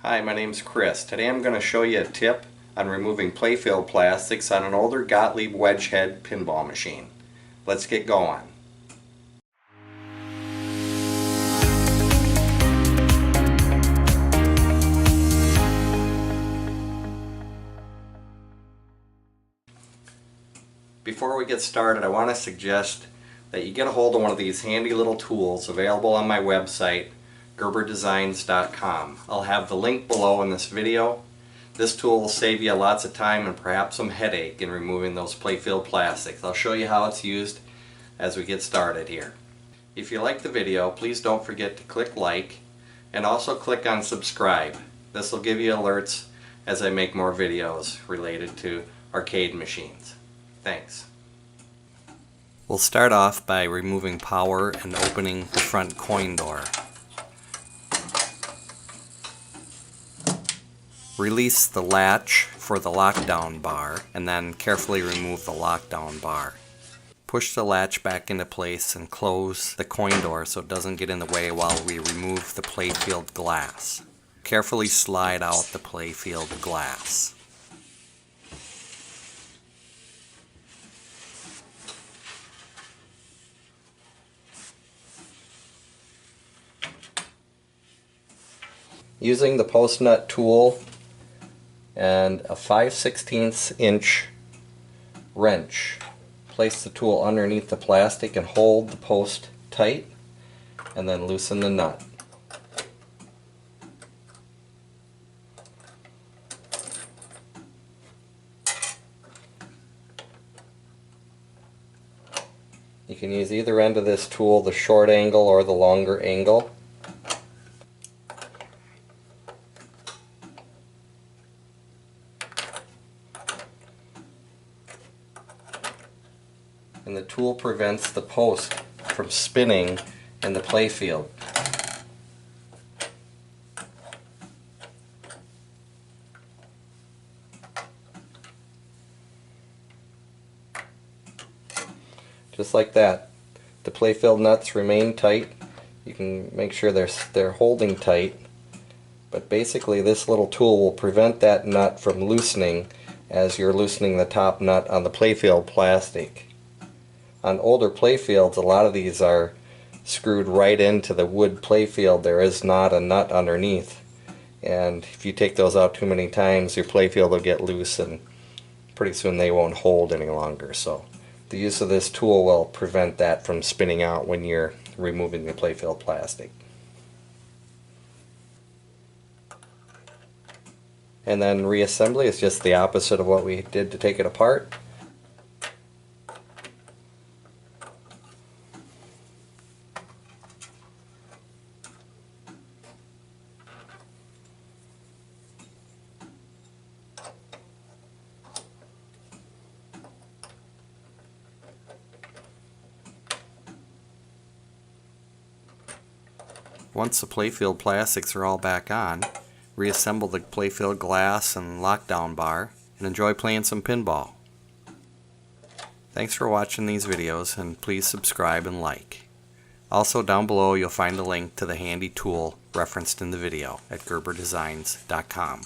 Hi, my name's Chris. Today I'm going to show you a tip on removing Playfield plastics on an older Gottlieb Wedgehead pinball machine. Let's get going. Before we get started, I want to suggest that you get a hold of one of these handy little tools available on my website, gerberdesigns.com. I'll have the link below in this video. This tool will save you lots of time and perhaps some headache in removing those Playfield plastics. I'll show you how it's used as we get started here. If you like the video, please don't forget to click like and also click on subscribe. This will give you alerts as I make more videos related to arcade machines. Thanks. We'll start off by removing power and opening the front coin door. Release the latch for the lockdown bar and then carefully remove the lockdown bar. Push the latch back into place and close the coin door so it doesn't get in the way while we remove the Playfield glass. Carefully slide out the Playfield glass. Using the post nut tool and a 5/16 inch wrench, place the tool underneath the plastic and hold the post tight and then loosen the nut. You can use either end of this tool, the short angle or the longer angle. And the tool prevents the post from spinning in the playfield. Just like that. The playfield nuts remain tight. You can make sure they're holding tight, but basically this little tool will prevent that nut from loosening as you're loosening the top nut on the playfield plastic. On older playfields, a lot of these are screwed right into the wood playfield. There is not a nut underneath, and if you take those out too many times, your playfield will get loose and pretty soon they won't hold any longer. So the use of this tool will prevent that from spinning out when you're removing the playfield plastic. And then reassembly is just the opposite of what we did to take it apart. Once the playfield plastics are all back on, reassemble the playfield glass and lockdown bar and enjoy playing some pinball. Thanks for watching these videos, and please subscribe and like. Also down below you'll find a link to the handy tool referenced in the video at gerberdesigns.com.